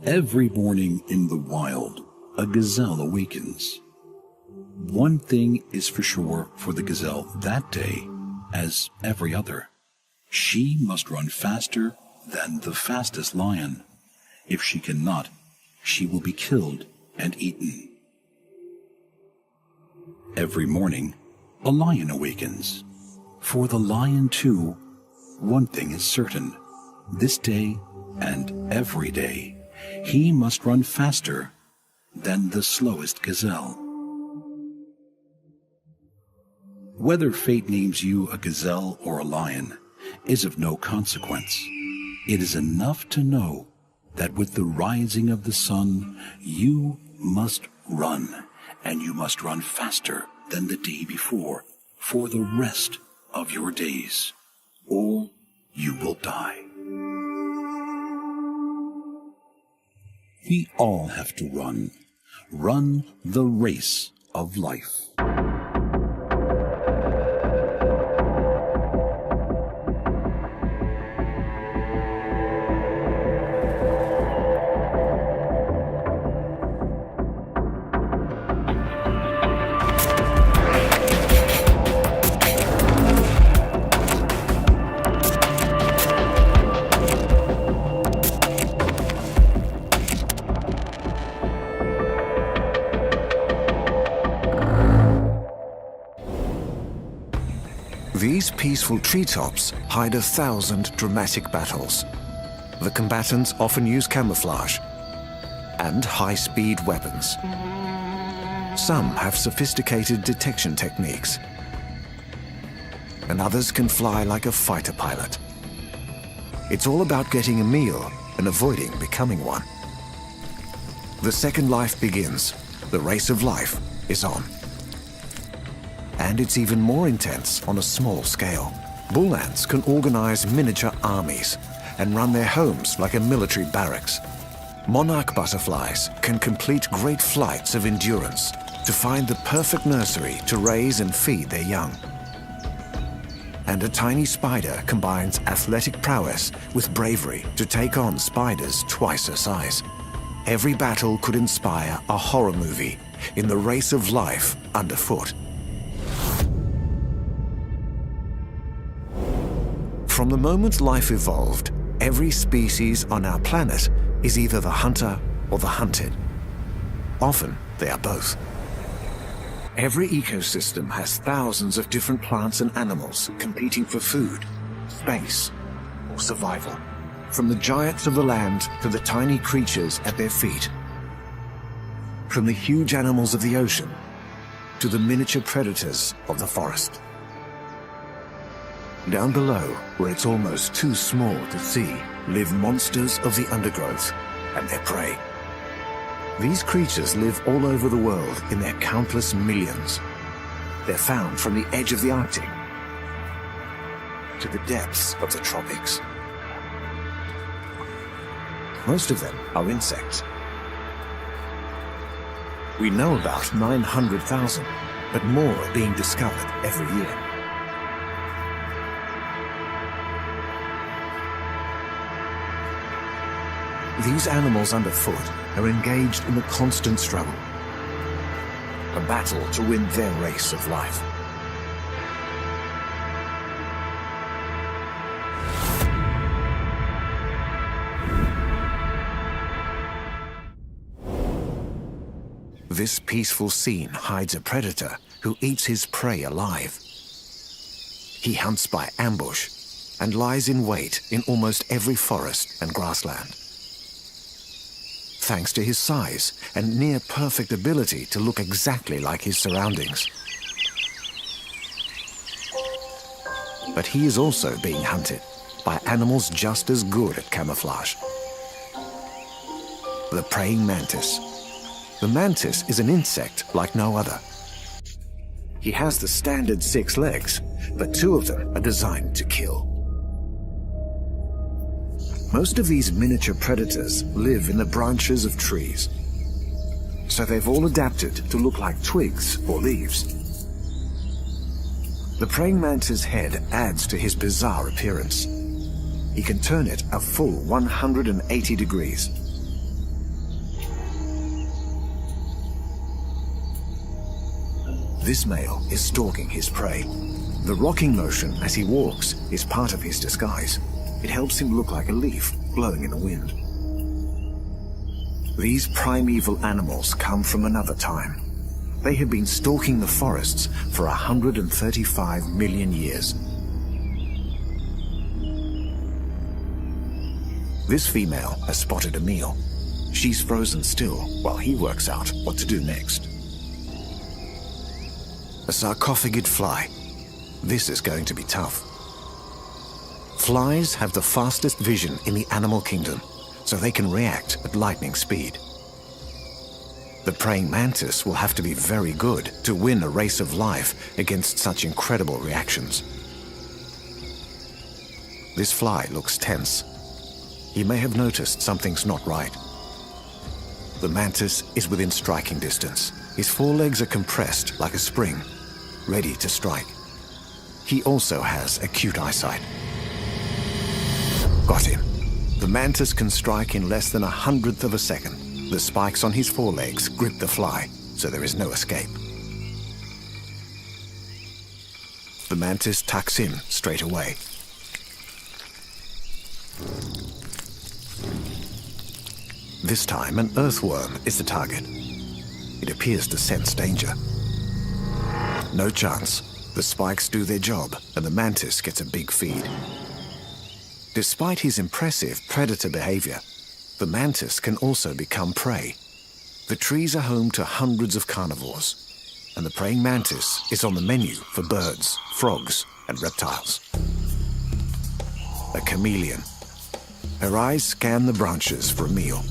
Every morning in the wild, a gazelle awakens. One thing is for sure for the gazelle that day, as every other. She must run faster than the fastest lion. If she cannot, she will be killed and eaten. Every morning, a lion awakens. For the lion too, one thing is certain. This day and every day, he must run faster than the slowest gazelle. Whether fate names you a gazelle or a lion is of no consequence. It is enough to know that with the rising of the sun, you must run, and you must run faster than the day before for the rest of your days, or you will die. We all have to run the race of life. These peaceful treetops hide 1,000 dramatic battles. The combatants often use camouflage and high-speed weapons. Some have sophisticated detection techniques, and others can fly like a fighter pilot. It's all about getting a meal and avoiding becoming one. The second life begins. The race of life is on. And it's even more intense on a small scale. Bull ants can organize miniature armies and run their homes like a military barracks. Monarch butterflies can complete great flights of endurance to find the perfect nursery to raise and feed their young. And a tiny spider combines athletic prowess with bravery to take on spiders twice her size. Every battle could inspire a horror movie in the race of life underfoot. From the moment life evolved, every species on our planet is either the hunter or the hunted. Often, they are both. Every ecosystem has thousands of different plants and animals competing for food, space, or survival. From the giants of the land to the tiny creatures at their feet. From the huge animals of the ocean to the miniature predators of the forest. Down below, where it's almost too small to see, live monsters of the undergrowth and their prey. These creatures live all over the world in their countless millions. They're found from the edge of the Arctic to the depths of the tropics. Most of them are insects. We know about 900,000, but more are being discovered every year. These animals underfoot are engaged in a constant struggle, a battle to win their race of life. This peaceful scene hides a predator who eats his prey alive. He hunts by ambush and lies in wait in almost every forest and grassland. Thanks to his size and near-perfect ability to look exactly like his surroundings. But he is also being hunted by animals just as good at camouflage. The praying mantis. The mantis is an insect like no other. He has the standard 6 legs, but 2 of them are designed to kill. Most of these miniature predators live in the branches of trees, so they've all adapted to look like twigs or leaves. The praying mantis' head adds to his bizarre appearance. He can turn it a full 180 degrees. This male is stalking his prey. The rocking motion as he walks is part of his disguise. It helps him look like a leaf blowing in the wind. These primeval animals come from another time. They have been stalking the forests for 135 million years. This female has spotted a meal. She's frozen still while he works out what to do next. A sarcophagid fly. This is going to be tough. Flies have the fastest vision in the animal kingdom, so they can react at lightning speed. The praying mantis will have to be very good to win a race of life against such incredible reactions. This fly looks tense. He may have noticed something's not right. The mantis is within striking distance. His forelegs are compressed like a spring, ready to strike. He also has acute eyesight. Got him. The mantis can strike in less than 1/100th of a second. The spikes on his forelegs grip the fly, so there is no escape. The mantis tucks in straight away. This time, an earthworm is the target. It appears to sense danger. No chance. The spikes do their job, and the mantis gets a big feed. Despite his impressive predator behavior, the mantis can also become prey. The trees are home to hundreds of carnivores, and the praying mantis is on the menu for birds, frogs, and reptiles. A chameleon. Her eyes scan the branches for a meal.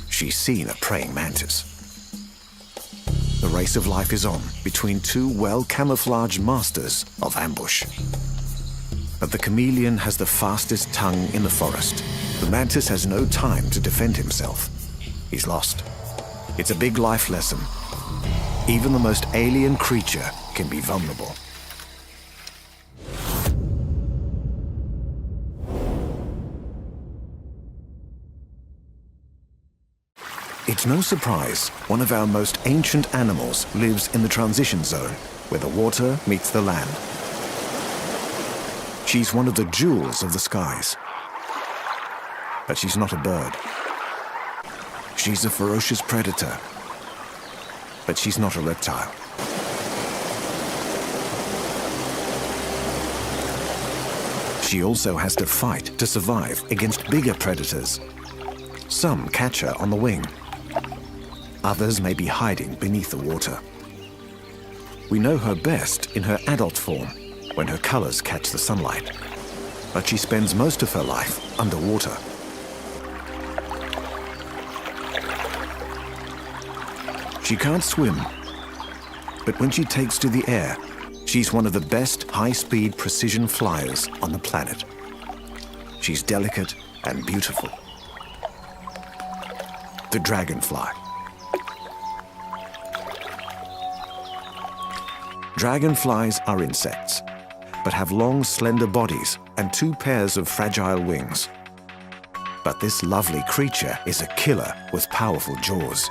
She's seen a praying mantis. The race of life is on between two well-camouflaged masters of ambush. But the chameleon has the fastest tongue in the forest. The mantis has no time to defend himself. He's lost. It's a big life lesson. Even the most alien creature can be vulnerable. It's no surprise one of our most ancient animals lives in the transition zone, where the water meets the land. She's one of the jewels of the skies. But she's not a bird. She's a ferocious predator. But she's not a reptile. She also has to fight to survive against bigger predators. Some catch her on the wing. Others may be hiding beneath the water. We know her best in her adult form, when her colors catch the sunlight. But she spends most of her life underwater. She can't swim, but when she takes to the air, she's one of the best high-speed precision flyers on the planet. She's delicate and beautiful. The dragonfly. Dragonflies are insects, but have long, slender bodies and 2 pairs of fragile wings. But this lovely creature is a killer with powerful jaws.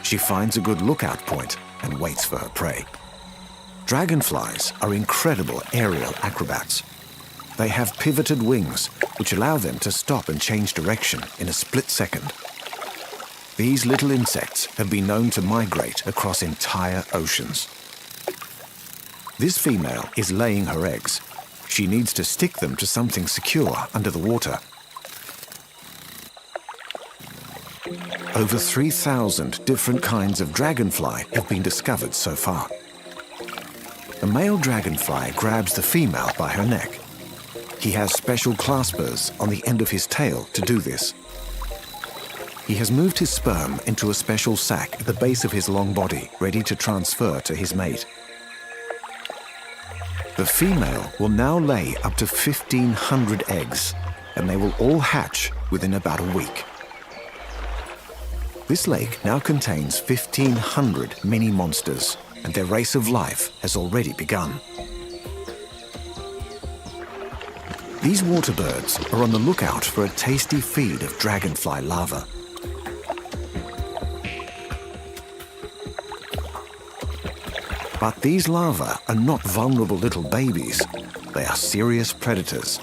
She finds a good lookout point and waits for her prey. Dragonflies are incredible aerial acrobats. They have pivoted wings, which allow them to stop and change direction in a split second. These little insects have been known to migrate across entire oceans. This female is laying her eggs. She needs to stick them to something secure under the water. Over 3,000 different kinds of dragonfly have been discovered so far. A male dragonfly grabs the female by her neck. He has special claspers on the end of his tail to do this. He has moved his sperm into a special sac at the base of his long body, ready to transfer to his mate. The female will now lay up to 1,500 eggs, and they will all hatch within about a week. This lake now contains 1,500 mini monsters, and their race of life has already begun. These water birds are on the lookout for a tasty feed of dragonfly larvae. But these larvae are not vulnerable little babies. They are serious predators,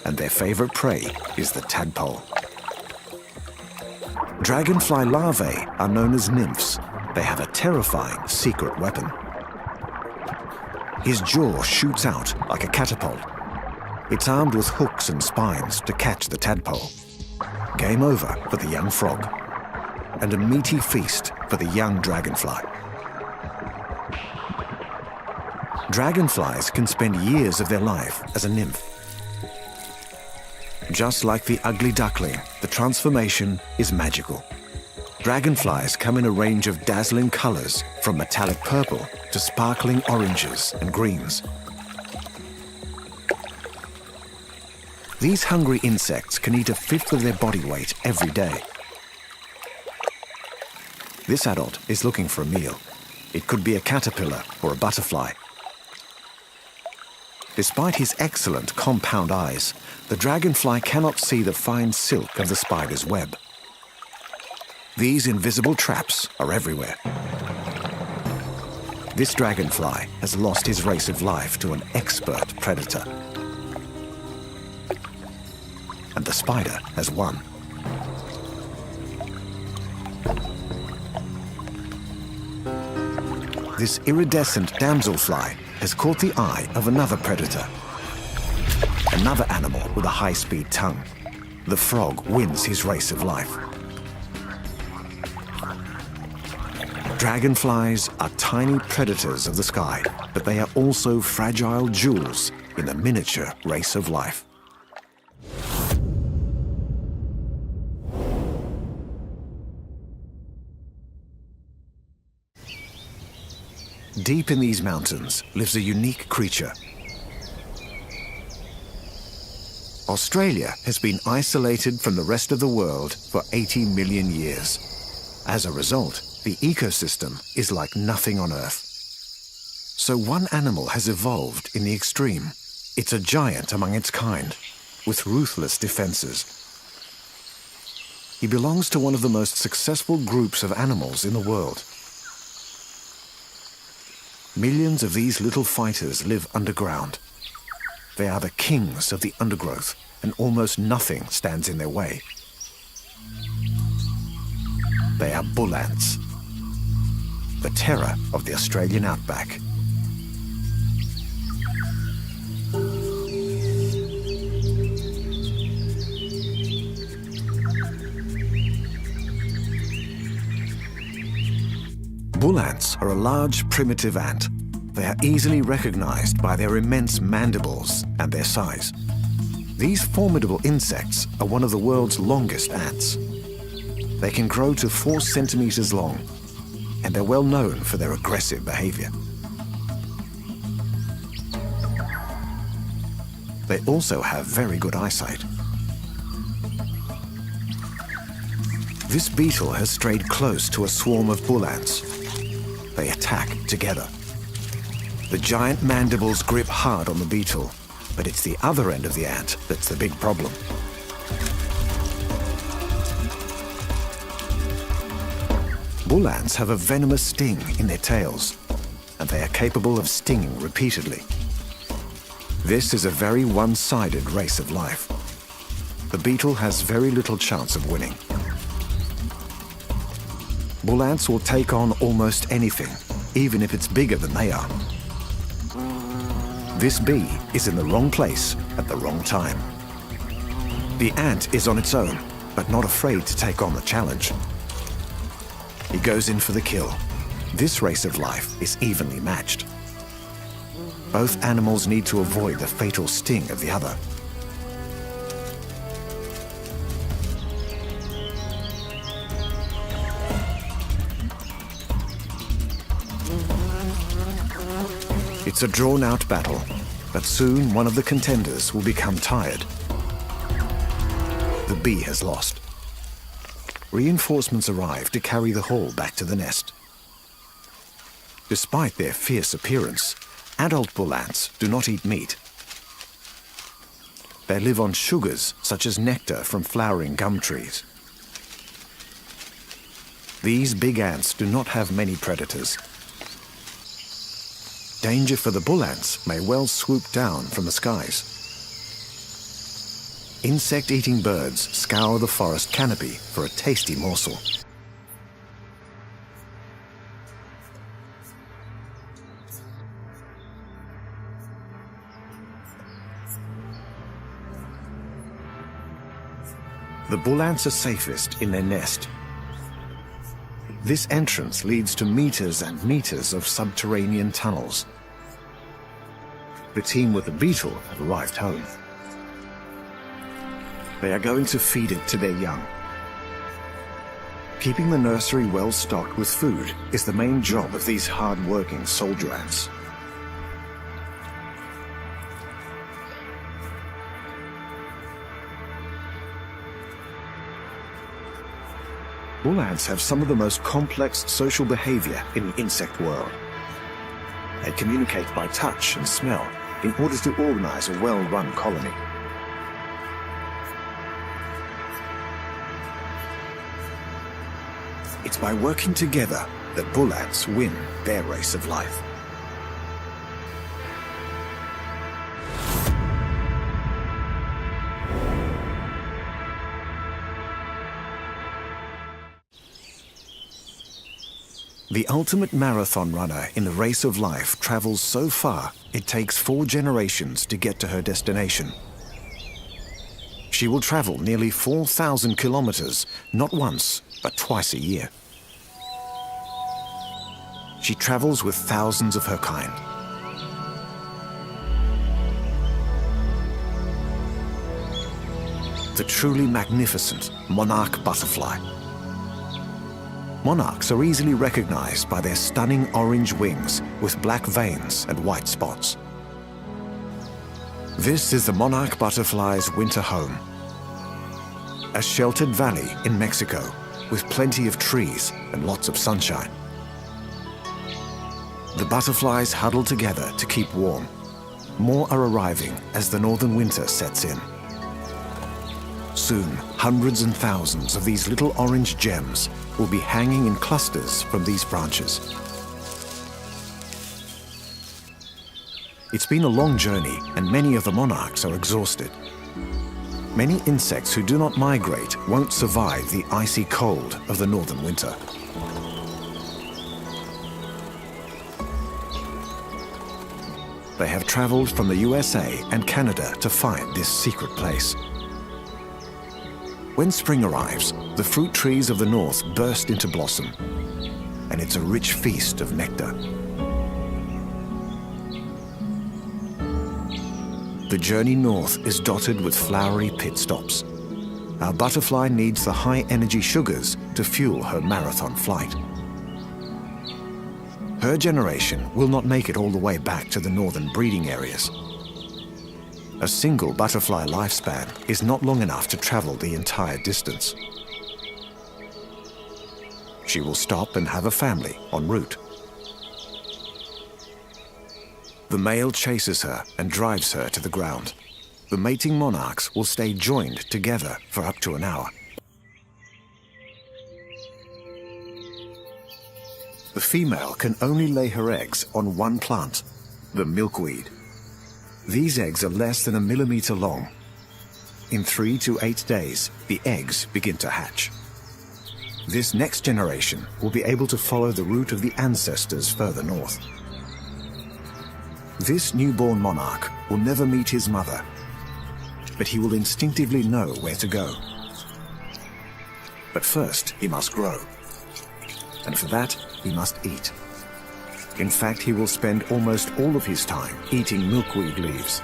and their favorite prey is the tadpole. Dragonfly larvae are known as nymphs. They have a terrifying secret weapon. His jaw shoots out like a catapult. It's armed with hooks and spines to catch the tadpole. Game over for the young frog, and a meaty feast for the young dragonfly. Dragonflies can spend years of their life as a nymph. Just like the ugly duckling, the transformation is magical. Dragonflies come in a range of dazzling colors, from metallic purple to sparkling oranges and greens. These hungry insects can eat a fifth of their body weight every day. This adult is looking for a meal. It could be a caterpillar or a butterfly. Despite his excellent compound eyes, the dragonfly cannot see the fine silk of the spider's web. These invisible traps are everywhere. This dragonfly has lost his race of life to an expert predator. And the spider has won. This iridescent damselfly has caught the eye of another predator. Another animal with a high-speed tongue. The frog wins his race of life. Dragonflies are tiny predators of the sky, but they are also fragile jewels in the miniature race of life. Deep in these mountains lives a unique creature. Australia has been isolated from the rest of the world for 80 million years. As a result, the ecosystem is like nothing on Earth. So one animal has evolved in the extreme. It's a giant among its kind, with ruthless defenses. He belongs to one of the most successful groups of animals in the world. Millions of these little fighters live underground. They are the kings of the undergrowth, and almost nothing stands in their way. They are bull ants, the terror of the Australian outback. Bull ants are a large primitive ant. They are easily recognized by their immense mandibles and their size. These formidable insects are one of the world's longest ants. They can grow to 4 centimeters long, and they're well known for their aggressive behavior. They also have very good eyesight. This beetle has strayed close to a swarm of bull ants. They attack together. The giant mandibles grip hard on the beetle, but it's the other end of the ant that's the big problem. Bull ants have a venomous sting in their tails, and they are capable of stinging repeatedly. This is a very one-sided race of life. The beetle has very little chance of winning. Bull ants will take on almost anything, even if it's bigger than they are. This bee is in the wrong place at the wrong time. The ant is on its own, but not afraid to take on the challenge. He goes in for the kill. This race of life is evenly matched. Both animals need to avoid the fatal sting of the other. It's a drawn-out battle, but soon one of the contenders will become tired. The bee has lost. Reinforcements arrive to carry the haul back to the nest. Despite their fierce appearance, adult bull ants do not eat meat. They live on sugars such as nectar from flowering gum trees. These big ants do not have many predators. danger for the bull ants may well swoop down from the skies. Insect-eating birds scour the forest canopy for a tasty morsel. The bull ants are safest in their nest. This entrance leads to meters and meters of subterranean tunnels. The team with the beetle have arrived home. They are going to feed it to their young. Keeping the nursery well stocked with food is the main job of these hard-working soldier ants. Bull ants have some of the most complex social behavior in the insect world. They communicate by touch and smell in order to organize a well-run colony. It's by working together that bull ants win their race of life. The ultimate marathon runner in the race of life travels so far it takes 4 generations to get to her destination. She will travel nearly 4,000 kilometers, not once, but twice a year. She travels with thousands of her kind. The truly magnificent monarch butterfly. Monarchs are easily recognized by their stunning orange wings with black veins and white spots. This is the monarch butterfly's winter home. A sheltered valley in Mexico with plenty of trees and lots of sunshine. The butterflies huddle together to keep warm. More are arriving as the northern winter sets in. Soon, hundreds and thousands of these little orange gems will be hanging in clusters from these branches. It's been a long journey, and many of the monarchs are exhausted. Many insects who do not migrate won't survive the icy cold of the northern winter. They have traveled from the USA and Canada to find this secret place. When spring arrives, the fruit trees of the north burst into blossom, and it's a rich feast of nectar. The journey north is dotted with flowery pit stops. Our butterfly needs the high-energy sugars to fuel her marathon flight. Her generation will not make it all the way back to the northern breeding areas. A single butterfly lifespan is not long enough to travel the entire distance. She will stop and have a family en route. The male chases her and drives her to the ground. The mating monarchs will stay joined together for up to an hour. The female can only lay her eggs on one plant, the milkweed. These eggs are less than 1 millimeter long. In 3 to 8 days, the eggs begin to hatch. This next generation will be able to follow the route of the ancestors further north. This newborn monarch will never meet his mother, but he will instinctively know where to go. But first, he must grow. And for that, he must eat. In fact, he will spend almost all of his time eating milkweed leaves.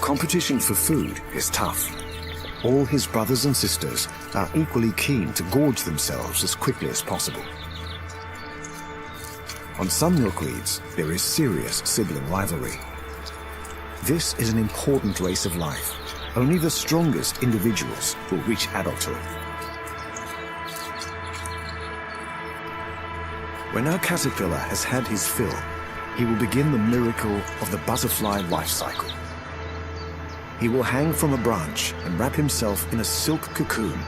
Competition for food is tough. All his brothers and sisters are equally keen to gorge themselves as quickly as possible. On some milkweeds, there is serious sibling rivalry. This is an important race of life. Only the strongest individuals will reach adulthood. When our caterpillar has had his fill, he will begin the miracle of the butterfly life cycle. He will hang from a branch and wrap himself in a silk cocoon,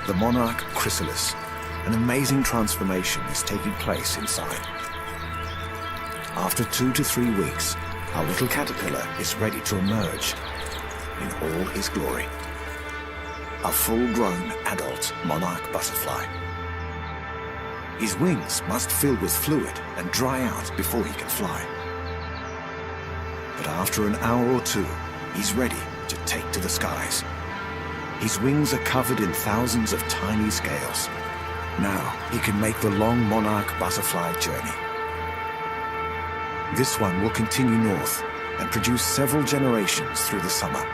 the monarch chrysalis. an amazing transformation is taking place inside. After 2 to 3 weeks, our little caterpillar is ready to emerge in all his glory. A full-grown adult monarch butterfly. His wings must fill with fluid and dry out before he can fly. But after an hour or two, he's ready to take to the skies. His wings are covered in thousands of tiny scales. Now he can make the long monarch butterfly journey. This one will continue north and produce several generations through the summer.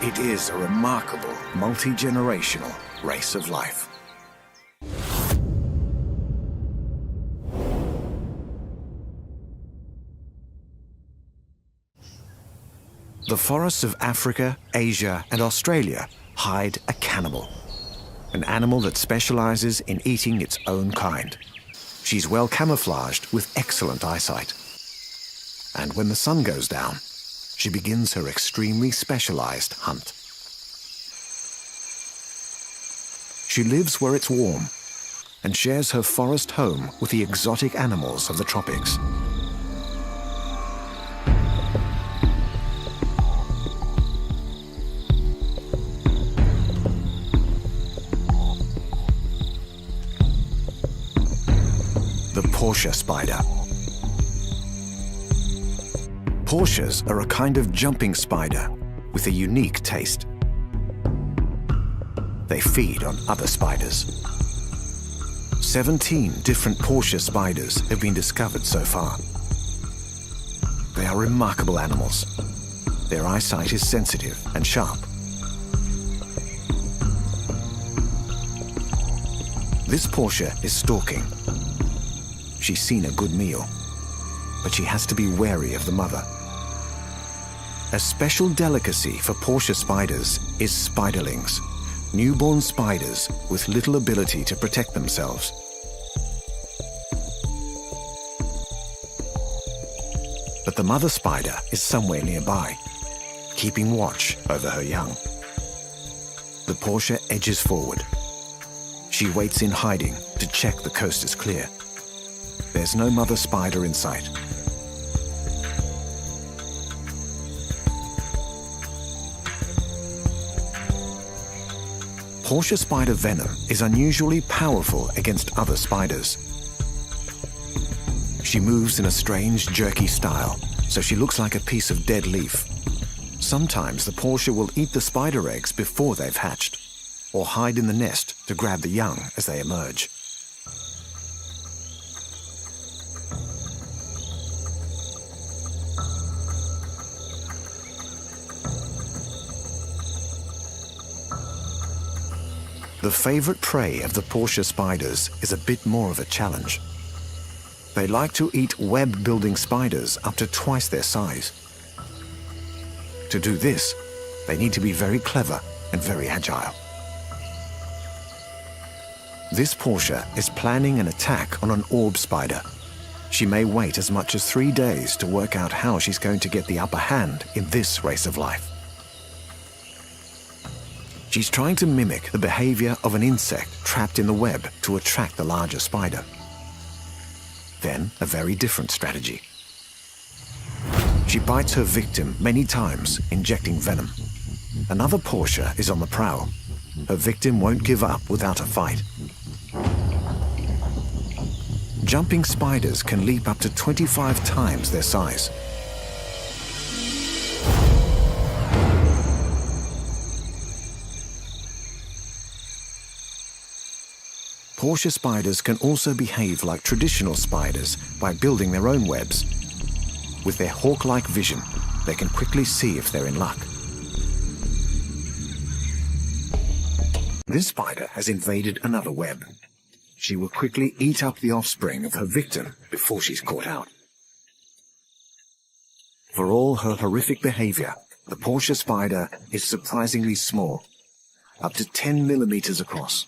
It is a remarkable, multi-generational race of life. The forests of Africa, Asia, and Australia hide a cannibal, an animal that specializes in eating its own kind. She's well camouflaged with excellent eyesight. And when the sun goes down, she begins her extremely specialized hunt. She lives where it's warm and shares her forest home with the exotic animals of the tropics. The Portia spider. Portias are a kind of jumping spider with a unique taste. They feed on other spiders. 17 different Portia spiders have been discovered so far. They are remarkable animals. Their eyesight is sensitive and sharp. This Portia is stalking. She's seen a good meal, but she has to be wary of the mother. A special delicacy for Portia spiders is spiderlings, newborn spiders with little ability to protect themselves. But the mother spider is somewhere nearby, keeping watch over her young. The Portia edges forward. She waits in hiding to check the coast is clear. There's no mother spider in sight. Portia spider venom is unusually powerful against other spiders. She moves in a strange, jerky style, so she looks like a piece of dead leaf. Sometimes the Portia will eat the spider eggs before they've hatched, or hide in the nest to grab the young as they emerge. The favorite prey of the Portia spiders is a bit more of a challenge. They like to eat web-building spiders up to twice their size. To do this, they need to be very clever and very agile. This Portia is planning an attack on an orb spider. She may wait as much as 3 days to work out how she's going to get the upper hand in this race of life. She's trying to mimic the behavior of an insect trapped in the web to attract the larger spider. Then, a very different strategy. She bites her victim many times, injecting venom. Another Portia is on the prowl. Her victim won't give up without a fight. Jumping spiders can leap up to 25 times their size. Portia spiders can also behave like traditional spiders by building their own webs. With their hawk-like vision, they can quickly see if they're in luck. This spider has invaded another web. She will quickly eat up the offspring of her victim before she's caught out. For all her horrific behavior, the Portia spider is surprisingly small, up to 10 millimeters across.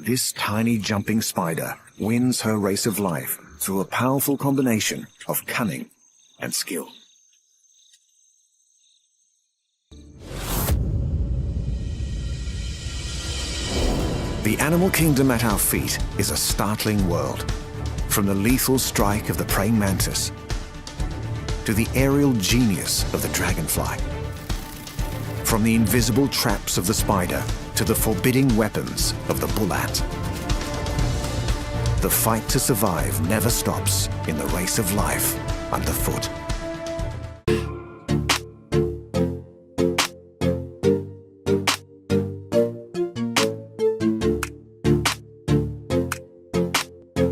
this tiny jumping spider wins her race of life through a powerful combination of cunning and skill. The animal kingdom at our feet is a startling world. From the lethal strike of the praying mantis to the aerial genius of the dragonfly. From the invisible traps of the spider to the forbidding weapons of the bull ant. The fight to survive never stops in the race of life underfoot.